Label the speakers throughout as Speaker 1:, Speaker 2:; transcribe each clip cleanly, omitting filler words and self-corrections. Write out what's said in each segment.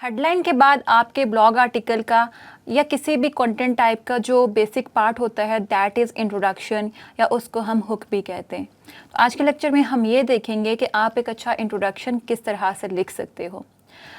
Speaker 1: Headline के बाद आपके ब्लॉग आर्टिकल का या किसी भी कंटेंट टाइप का जो बेसिक पार्ट होता है दैट इज़ इंट्रोडक्शन, या उसको हम हुक भी कहते हैं। तो आज के लेक्चर में हम ये देखेंगे कि आप एक अच्छा इंट्रोडक्शन किस तरह से लिख सकते हो।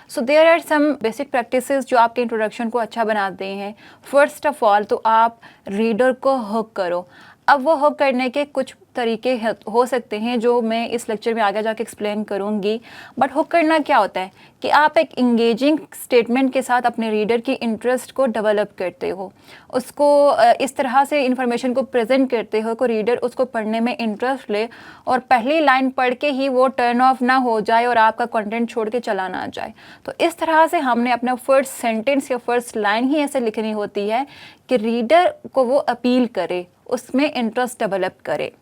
Speaker 1: So there are some basic practices जो आपके इंट्रोडक्शन को अच्छा बनाते हैं। फर्स्ट ऑफ ऑल तो आप रीडर को हुक करो। अब वो हुक करने के कुछ तरीके हो सकते हैं जो मैं इस लेक्चर में आगे जाके एक्सप्लेन करूँगी। बट हुक करना क्या होता है कि आप एक इंगेजिंग स्टेटमेंट के साथ अपने रीडर की इंटरेस्ट को डेवलप करते हो, उसको इस तरह से इंफॉर्मेशन को प्रेजेंट करते हो कि रीडर उसको पढ़ने में इंटरेस्ट ले और पहली लाइन पढ़ के ही वो टर्न ऑफ ना हो जाए और आपका कंटेंट छोड़ के चला ना जाए। तो इस तरह से हमने अपना फर्स्ट सेंटेंस या फर्स्ट लाइन ही ऐसे लिखनी होती है कि रीडर को वो अपील करे, उसमें इंटरेस्ट डेवलप करे।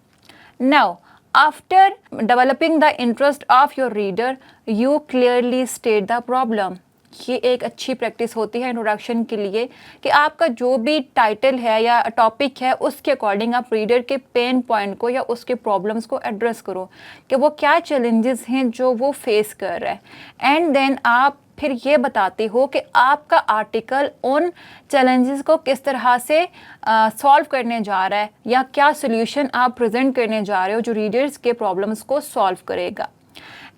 Speaker 1: Now, after developing the interest of your reader, you clearly state the problem. ये एक अच्छी प्रैक्टिस होती है इंट्रोडक्शन के लिए कि आपका जो भी टाइटल है या टॉपिक है उसके अकॉर्डिंग आप रीडर के पेन पॉइंट को या उसके प्रॉब्लम्स को एड्रेस करो कि वो क्या चैलेंजेस हैं जो वो फेस कर रहा है। एंड देन आप फिर ये बताते हो कि आपका आर्टिकल उन चैलेंजेस को किस तरह से सॉल्व करने जा रहा है या क्या सोल्यूशन आप प्रेजेंट करने जा रहे हो जो रीडर्स के प्रॉब्लम्स को सॉल्व करेगा।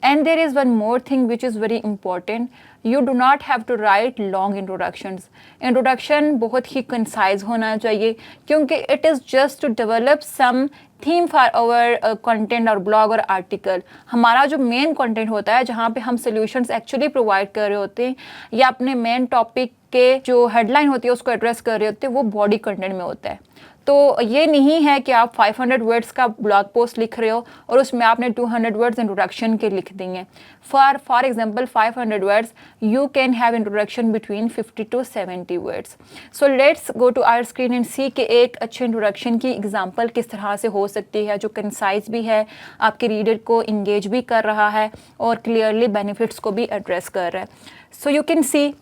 Speaker 1: And there is one more thing which is very important. You do not have to write long introductions. Introduction बहुत ही concise होना चाहिए क्योंकि it is just to develop some theme for our content और blog और article. हमारा जो main content होता है जहाँ पे हम solutions actually provide कर रहे होते हैं या अपने main topic के जो headline होती है उसको address कर रहे होते हैं, वो body content में होता है। तो ये नहीं है कि आप 500 वर्ड्स का ब्लॉग पोस्ट लिख रहे हो और उसमें आपने 200 वर्ड्स इंट्रोडक्शन के लिख देंगे। For example 500 words you can have introduction between 50 to 70 words. So let's go to our screen and see कि एक अच्छे इंट्रोडक्शन की एग्जांपल किस तरह से हो सकती है जो कंसाइज भी है, आपके रीडर को इंगेज भी कर रहा है और क्लियरली बेनिफिट्स को भी एड्रेस कर रहा है। So you can see,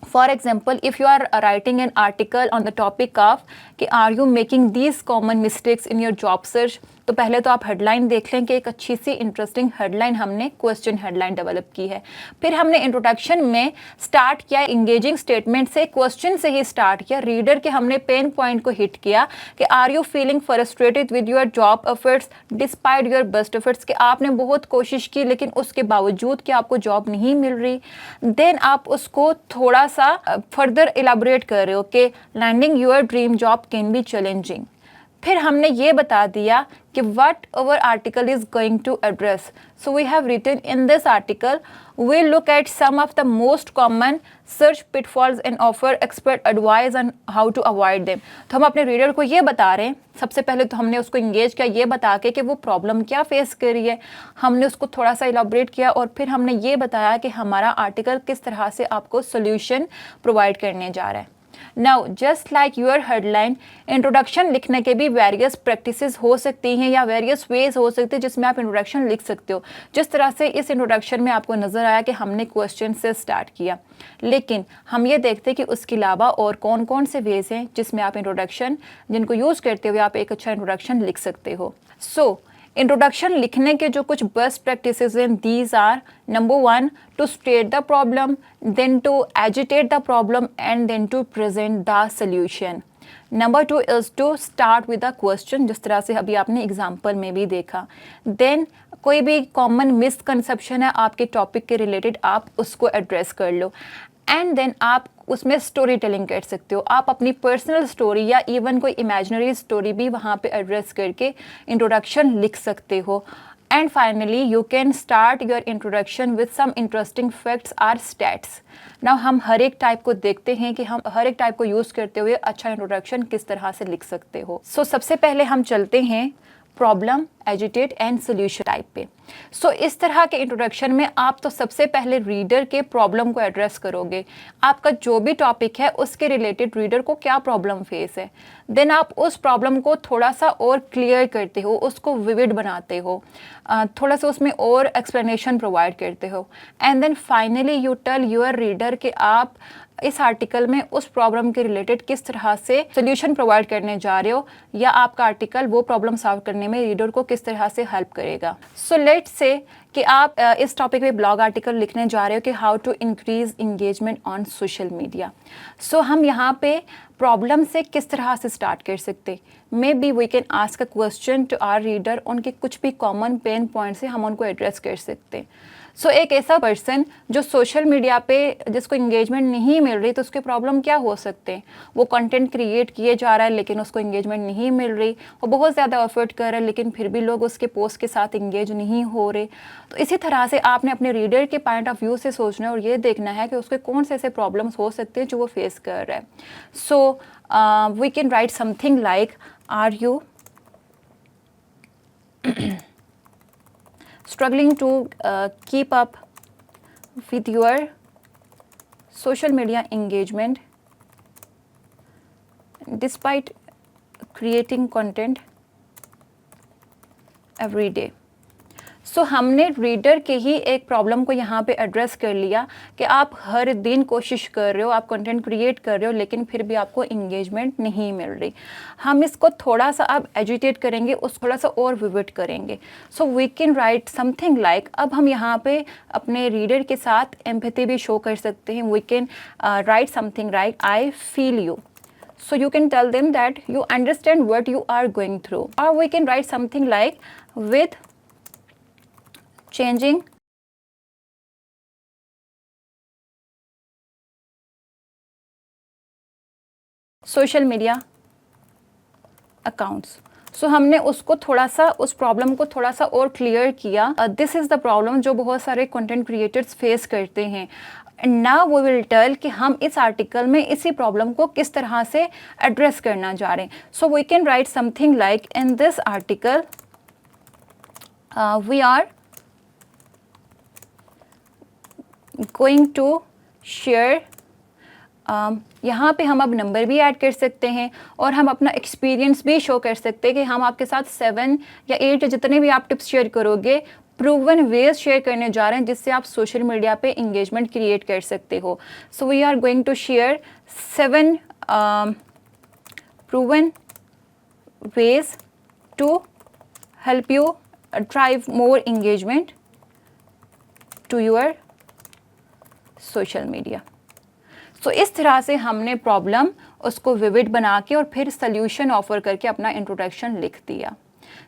Speaker 1: for example, if you are writing an article on the topic of कि are you making these common mistakes in your job search, तो पहले तो आप हेडलाइन देख लें कि एक अच्छी सी इंटरेस्टिंग हेडलाइन हमने क्वेश्चन हेडलाइन डेवलप की है। फिर हमने इंट्रोडक्शन में स्टार्ट किया इंगेजिंग स्टेटमेंट से, क्वेश्चन से ही स्टार्ट किया, रीडर के हमने पेन पॉइंट को हिट किया कि are you feeling frustrated with your job efforts despite your best efforts, कि आपने बहुत कोशिश की लेकिन उसके बावजूद कि आपको जॉब नहीं मिल रही। देन आप उसको थोड़ा सा फर्दर इलाबोरेट कर रहे हो कि landing your dream job can be challenging. फिर हमने ये बता दिया कि what our article is going to address. So we have written in this article, we look at some of the most common search pitfalls and offer expert advice on how to avoid them. तो हम अपने reader को ये बता रहे हैं, सबसे पहले तो हमने उसको इंगेज किया ये बता के कि वो प्रॉब्लम क्या फेस कर रही है, हमने उसको थोड़ा सा इलाबोरेट किया और फिर हमने ये बताया कि हमारा आर्टिकल किस तरह से आपको सोल्यूशन प्रोवाइड करने जा रहा है। Now just like your headline, introduction लिखने के भी वेरियस प्रैक्टिसेस हो सकती हैं या वेरियस वेज हो सकते हैं जिसमें आप इंट्रोडक्शन लिख सकते हो। जिस तरह से इस इंट्रोडक्शन में आपको नज़र आया कि हमने क्वेश्चन से स्टार्ट किया, लेकिन हम ये देखते हैं कि उसके अलावा और कौन कौन से वेज हैं जिसमें आप इंट्रोडक्शन जिनको यूज़ करते हुए आप एक अच्छा इंट्रोडक्शन लिख सकते हो। सो इंट्रोडक्शन लिखने के जो कुछ बेस्ट प्रैक्टिसेस हैं, these are number 1 to state the problem, then to agitate the problem and then to present the solution. Number 2 is to start with a question, जिस तरह से अभी आपने एग्जाम्पल में भी देखा। देन कोई भी कॉमन मिसकंसेप्शन है आपके टॉपिक के रिलेटेड आप उसको एड्रेस कर लो एंड देन आप उसमें स्टोरी टेलिंग कर सकते हो। आप अपनी पर्सनल स्टोरी या इवन कोई इमेजिनरी स्टोरी भी वहाँ पे एड्रेस करके इंट्रोडक्शन लिख सकते हो। And finally you can start your introduction with some interesting facts or stats. Now हम हर एक टाइप को देखते हैं कि हम हर एक टाइप को यूज़ करते हुए अच्छा इंट्रोडक्शन किस तरह से लिख सकते हो। सो सबसे पहले हम चलते हैं problem, agitate and solution type पे। सो इस तरह के इंट्रोडक्शन में आप तो सबसे पहले रीडर के प्रॉब्लम को एड्रेस करोगे, आपका जो भी टॉपिक है उसके रिलेटेड रीडर को क्या प्रॉब्लम फेस है। देन आप उस प्रॉब्लम को थोड़ा सा और क्लियर करते हो, उसको विविड बनाते हो, थोड़ा सा उसमें और एक्सप्लेनेशन प्रोवाइड करते हो। And then finally you tell your reader कि आप इस आर्टिकल में उस प्रॉब्लम के रिलेटेड किस तरह से सोल्यूशन प्रोवाइड करने जा रहे हो या आपका आर्टिकल वो प्रॉब्लम सॉल्व करने में रीडर को किस किस तरह से हेल्प करेगा। सो लेट्स से कि आप इस टॉपिक पे ब्लॉग आर्टिकल लिखने जा रहे हो कि how to increase engagement on social media. So हम यहाँ पे प्रॉब्लम से किस तरह से स्टार्ट कर सकते, maybe we can ask a question to our reader, उनके कुछ भी कॉमन पेन पॉइंट से हम उनको एड्रेस कर सकते। सो एक ऐसा पर्सन जो सोशल मीडिया पे जिसको इंगेजमेंट नहीं मिल रही, तो उसके प्रॉब्लम क्या हो सकते हैं? वो कंटेंट क्रिएट किए जा रहा है लेकिन उसको इंगेजमेंट नहीं मिल रही, वो बहुत ज़्यादा एफर्ट कर रहा है लेकिन फिर भी लोग उसके पोस्ट के साथ इंगेज नहीं हो रहे। तो इसी तरह से आपने अपने रीडर के पॉइंट ऑफ व्यू से सोचना है और ये देखना है कि उसके कौन से ऐसे प्रॉब्लम्स हो सकते हैं जो वो फेस कर रहा है। So we can write something like, are you struggling to keep up with your social media engagement despite creating content every day? सो हमने रीडर के ही एक प्रॉब्लम को यहाँ पे एड्रेस कर लिया कि आप हर दिन कोशिश कर रहे हो, आप कंटेंट क्रिएट कर रहे हो लेकिन फिर भी आपको इंगेजमेंट नहीं मिल रही। हम इसको थोड़ा सा अब एजुटेट करेंगे, उस थोड़ा सा और विविड करेंगे। So we can write something like, अब हम यहाँ पे अपने रीडर के साथ एम्पैथी भी शो कर सकते हैं। We can write something like, I feel you. So you can tell them that you understand what you are going through. Or we can write something like, with changing social media accounts. सो हमने उसको थोड़ा सा, उस problem को थोड़ा सा और clear किया। दिस इज़ द प्रॉब्लम जो बहुत सारे कंटेंट क्रिएटर्स फेस करते हैं। नाउ वी विल टेल कि हम इस आर्टिकल में इसी प्रॉब्लम को किस तरह से एड्रेस करना जा रहे हैं। So we can write something like, in this article we are going to share, यहाँ पे हम अब नंबर भी ऐड कर सकते हैं और हम अपना एक्सपीरियंस भी शो कर सकते हैं कि हम आपके साथ 7 या 8 जितने भी आप टिप्स शेयर करोगे, प्रूवन वेज शेयर करने जा रहे हैं जिससे आप सोशल मीडिया पे इंगेजमेंट क्रिएट कर सकते हो। So we are going to share 7 proven ways to help you drive more engagement to your social media. So इस तरह से हमने प्रॉब्लम उसको विविड बना के और फिर सल्यूशन ऑफर करके अपना इंट्रोडक्शन लिख दिया।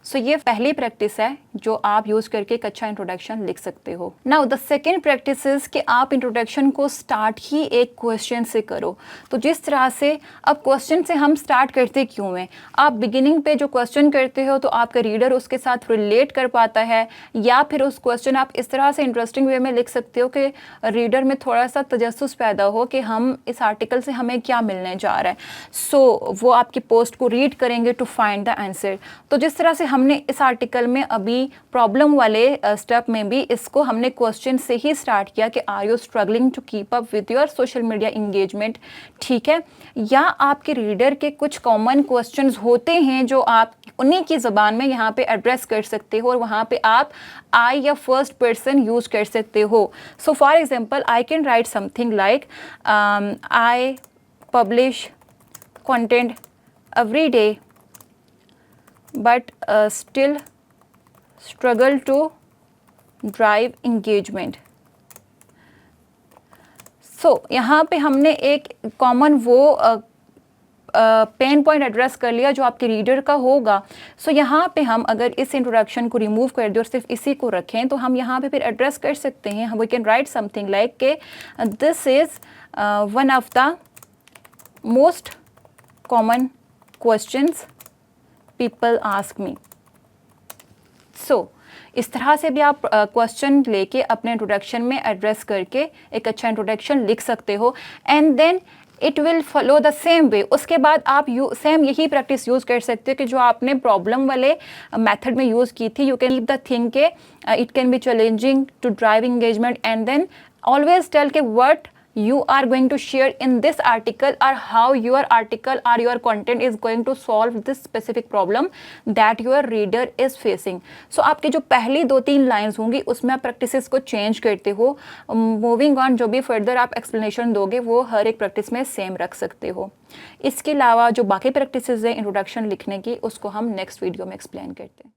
Speaker 1: सो ये पहली प्रैक्टिस है जो आप यूज़ करके एक अच्छा इंट्रोडक्शन लिख सकते हो। Now the second practice is कि आप इंट्रोडक्शन को स्टार्ट ही एक क्वेश्चन से करो। तो जिस तरह से, अब क्वेश्चन से हम स्टार्ट करते क्यों हैं? आप बिगिनिंग पे जो क्वेश्चन करते हो तो आपका रीडर उसके साथ रिलेट कर पाता है, या फिर उस क्वेश्चन आप इस तरह से इंटरेस्टिंग वे में लिख सकते हो कि रीडर में थोड़ा सा तजस्सुस पैदा हो कि हम इस आर्टिकल से हमें क्या मिलने जा रहा है। सो वो आपकी पोस्ट को रीड करेंगे टू फाइंड द आंसर। तो जिस तरह से हमने इस आर्टिकल में अभी प्रॉब्लम वाले स्टेप में भी इसको हमने क्वेश्चन से ही स्टार्ट किया कि are you struggling to keep up with your social media engagement, ठीक है? या आपके रीडर के कुछ कॉमन क्वेश्चंस होते हैं जो आप उन्हीं की ज़बान में यहाँ पे एड्रेस कर सकते हो और वहाँ पे आप आई या फर्स्ट पर्सन यूज़ कर सकते हो। So for example I can write something like, I publish content every day but still struggle to drive engagement. So यहाँ पे हमने एक कॉमन वो पेन पॉइंट एड्रेस कर लिया जो आपके रीडर का होगा। सो यहाँ पे हम अगर इस इंट्रोडक्शन को रिमूव कर दें और सिर्फ इसी को रखें तो हम यहाँ पे फिर एड्रेस कर सकते हैं। We can write something like के this is one of the most common questions people ask me. So इस तरह से भी आप क्वेश्चन लेके अपने इंट्रोडक्शन में एड्रेस करके एक अच्छा इंट्रोडक्शन लिख सकते हो, and then it will follow the same way. उसके बाद आप सेम यही प्रैक्टिस यूज़ कर सकते हो कि जो आपने प्रॉब्लम वाले मेथड में यूज़ की थी। You can keep the thing के it can be challenging to drive engagement, and then always tell के what you are going to share in this article or how your article or your content is going to solve this specific problem that your reader is facing. So आपके जो पहली 2-3 lines होंगी उसमें आप practices को change करते हो। Moving on जो भी फर्दर आप एक्सप्लेनेशन दोगे वो हर एक प्रैक्टिस में सेम रख सकते हो। इसके अलावा जो बाकी प्रैक्टिसेस हैं इंट्रोडक्शन लिखने की, उसको हम नेक्स्ट वीडियो में एक्सप्लेन करते हैं।